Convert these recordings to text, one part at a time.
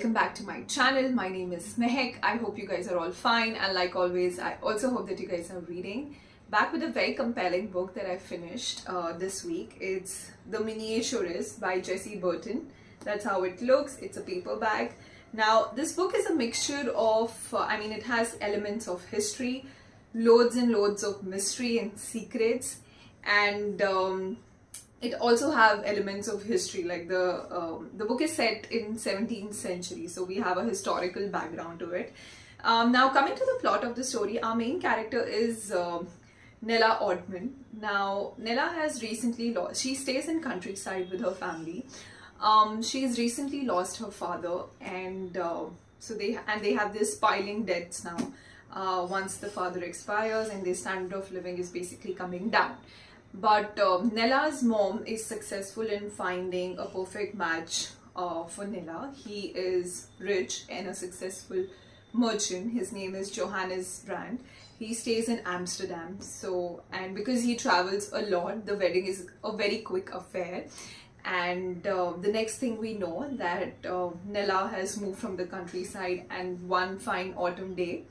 Welcome back to my channel. My name is Mehek. I hope you guys are all fine, and like always I also hope that you guys are reading. Back with a very compelling book that I finished this week. It's The Miniaturist by Jessie Burton. That's how it looks. It's a paperback. Now this book is a mixture of it has elements of history, loads and loads of mystery and secrets, and it also have elements of history, like the book is set in 17th century, so we have a historical background to it. Now coming to the plot of the story, our main character is Nella Oddman. Now Nella has recently lost, she stays in countryside with her family. She's recently lost her father, and they have this piling debts now. Once the father expires, and their standard of living is basically coming down. But Nella's mom is successful in finding a perfect match for Nella. He is rich and a successful merchant. His name is Johannes Brand. He stays in Amsterdam. And because he travels a lot, the wedding is a very quick affair. And the next thing we know that Nella has moved from the countryside, and one fine autumn day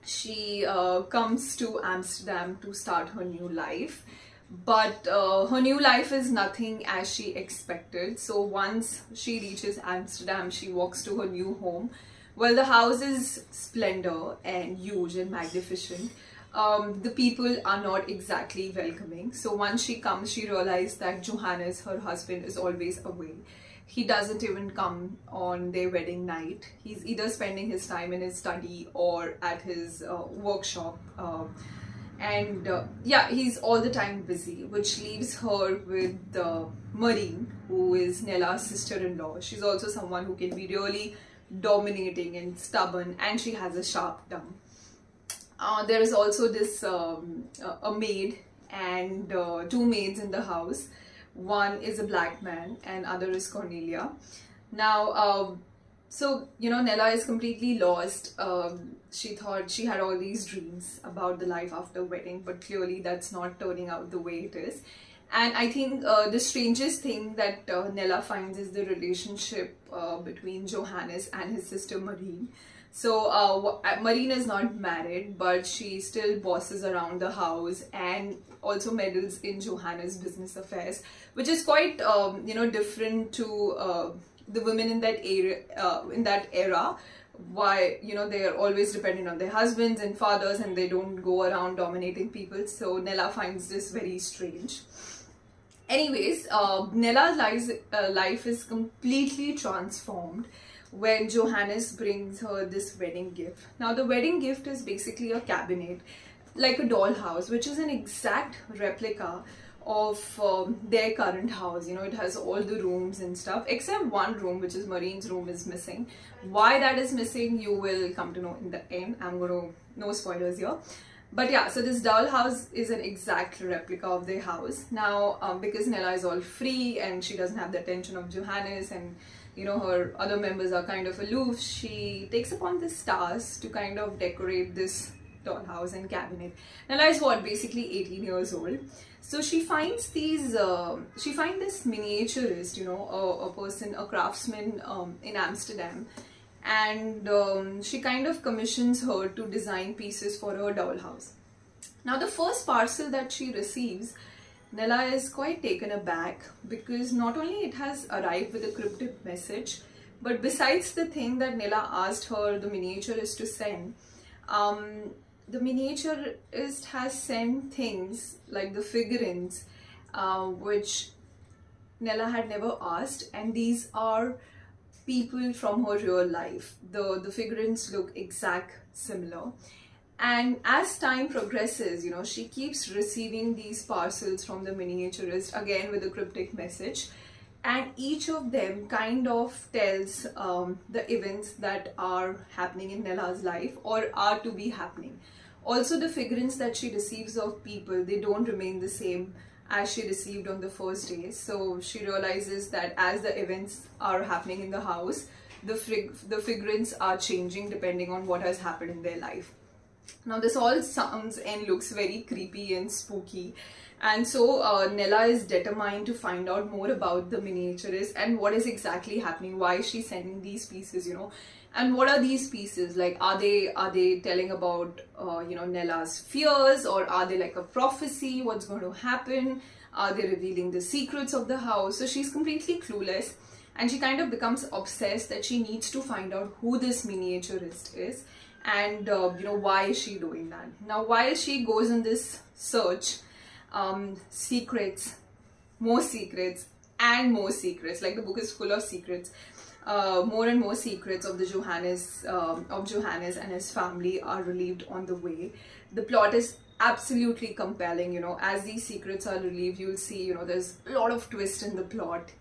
she comes to Amsterdam to start her new life. But her new life is nothing as she expected. So once she reaches Amsterdam, she walks to her new home. Well, the house is splendor and huge and magnificent. The people are not exactly welcoming. So once she comes, she realizes that Johannes, her husband, is always away. He doesn't even come on their wedding night. He's either spending his time in his study or at his workshop. He's all the time busy, which leaves her with Marine, who is Nella's sister-in-law. She's also someone who can be really dominating and stubborn, and she has a sharp tongue. There is also this a maid and two maids in the house. One is a black man and other is Cornelia. Now Nella is completely lost. She thought she had all these dreams about the life after wedding, but clearly that's not turning out the way it is. And I think the strangest thing that Nella finds is the relationship between Johannes and his sister Marine. So Marine is not married, but she still bosses around the house and also meddles in Johannes' business affairs, which is quite different to the women in that era. Why they are always dependent on their husbands and fathers, and they don't go around dominating people. So Nella finds this very strange. Anyways, Nella's life is completely transformed when Johannes brings her this wedding gift. Now the wedding gift is basically a cabinet, like a dollhouse, which is an exact replica of their current house. It has all the rooms and stuff, except one room, which is Marine's room, is missing. Why that is missing, you will come to know in the end. No spoilers here. But yeah, so this dollhouse is an exact replica of their house. Now because Nella is all free and she doesn't have the attention of Johannes, and her other members are kind of aloof, she takes upon this task to kind of decorate this dollhouse and cabinet. Nella is basically 18 years old. So she finds this miniaturist, a craftsman in Amsterdam, and she kind of commissions her to design pieces for her dollhouse. Now the first parcel that she receives, Nella is quite taken aback, because not only it has arrived with a cryptic message, but besides the thing that Nella asked her, the miniaturist, to send, the miniaturist has sent things like the figurines, which Nella had never asked, and these are people from her real life. The figurines look exact similar. And as time progresses, she keeps receiving these parcels from the miniaturist, again with a cryptic message, and each of them kind of tells the events that are happening in Nella's life or are to be happening. Also, the figurines that she receives of people, they don't remain the same as she received on the first day. So she realizes that as the events are happening in the house, the figurines are changing depending on what has happened in their life. Now this all sounds and looks very creepy and spooky, and so Nella is determined to find out more about the miniaturist and what is exactly happening, why is she sending these pieces, you know, and what are these pieces like. Are they telling about you know, Nella's fears, or are they like a prophecy, what's going to happen, are they revealing the secrets of the house? So she's completely clueless, and she kind of becomes obsessed that she needs to find out who this miniaturist is, and you know, why is she doing that. Now while she goes on this search, secrets, more secrets and more secrets, like the book is full of secrets, more and more secrets of the Johannes and his family are relieved on the way. The plot is absolutely compelling, you know. As these secrets are relieved, you'll see, you know, there's a lot of twist in the plot.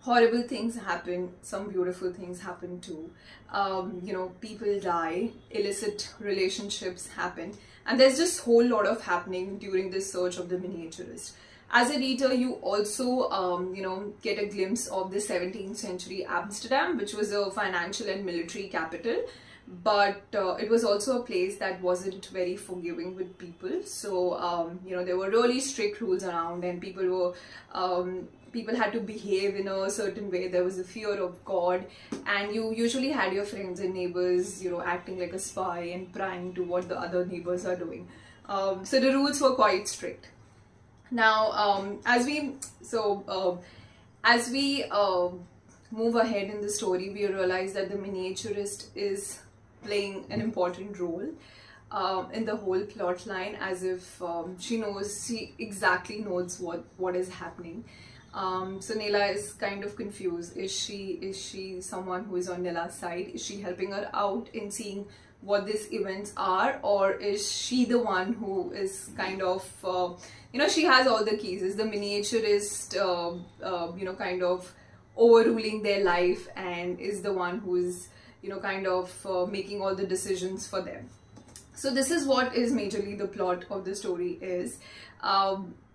Horrible things happen, some beautiful things happen too. You know, people die, illicit relationships happen, and there's just a whole lot of happening during this search of the miniaturist. As a reader, you also, you know, get a glimpse of the 17th century Amsterdam, which was a financial and military capital, but it was also a place that wasn't very forgiving with people. So, you know, there were really strict rules around, and people had to behave in a certain way. There was a fear of God, and you usually had your friends and neighbors, you know, acting like a spy and prying to what the other neighbors are doing. So the rules were quite strict. Now, as we move ahead in the story, we realize that the miniaturist is playing an important role in the whole plot line, as if she exactly knows what is happening. So Nella is kind of confused. Is she someone who is on Nella's side? Is she helping her out in seeing what these events are, or is she the one who is kind of you know, she has all the keys? Is the miniaturist you know, kind of overruling their life, and is the one who is, you know, kind of making all the decisions for them? So this is what is majorly the plot of the story is.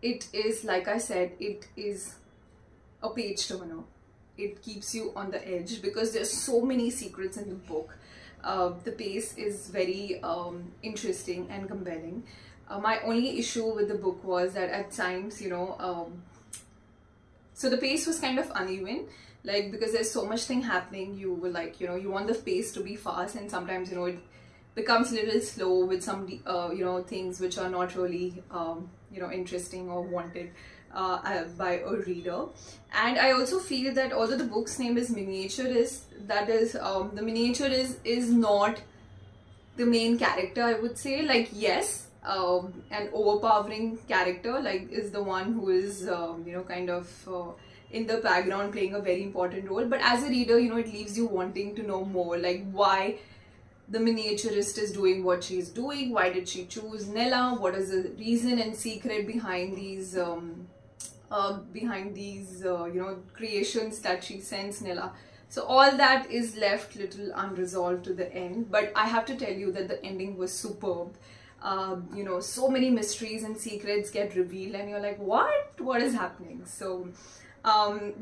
It is, like I said, it is a page turner. It keeps you on the edge because there's so many secrets in the book. The pace is very interesting and compelling. My only issue with the book was that at times, you know, so the pace was kind of uneven, like, because there's so much thing happening, you will, like, you know, you want the pace to be fast, and sometimes, you know, it becomes a little slow with some you know, things which are not really you know, interesting or wanted by a reader. And I also feel that although the book's name is Miniaturist, that is the miniaturist is not the main character, I would say. Like, yes, an overpowering character, like, is the one who is you know, kind of in the background playing a very important role, but as a reader, you know, it leaves you wanting to know more, like why the miniaturist is doing what she's doing, why did she choose Nella, what is the reason and secret behind these you know, creations that she sends Nella. So all that is left little unresolved to the end, but I have to tell you that the ending was superb. You know, so many mysteries and secrets get revealed, and you're like, what is happening? So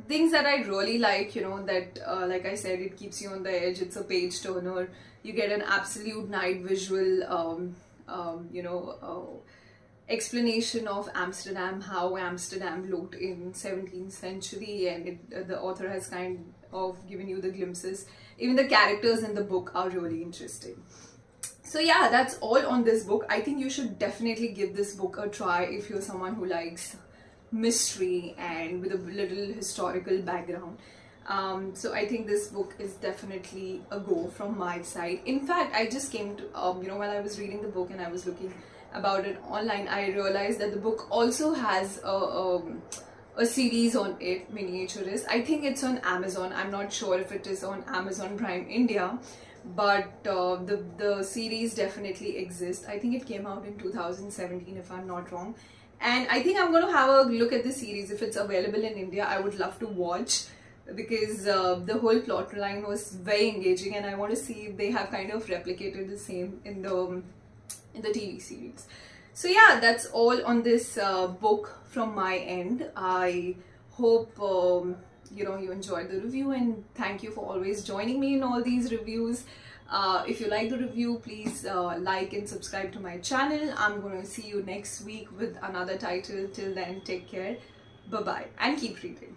things that I really like, you know, that like I said, it keeps you on the edge. It's a page turner. You get an absolute night visual you know, explanation of Amsterdam, how Amsterdam looked in 17th century, and the author has kind of given you the glimpses. Even the characters in the book are really interesting. So yeah, that's all on this book. I think you should definitely give this book a try if you're someone who likes mystery and with a little historical background. So I think this book is definitely a go from my side. In fact, I just came to, you know, while I was reading the book and I was looking about it online, I realized that the book also has a series on it, Miniaturist. I think it's on Amazon. I'm not sure if it is on Amazon Prime India, but the series definitely exists. I think it came out in 2017 if I'm not wrong, and I think I'm going to have a look at the series. If it's available in India, I would love to watch, because the whole plot line was very engaging, and I want to see if they have kind of replicated the same in the TV series. So yeah, that's all on this book from my end. I hope you know, you enjoyed the review, and thank you for always joining me in all these reviews. If you like the review, please like and subscribe to my channel. I'm going to see you next week with another title. Till then, take care. Bye bye and keep reading.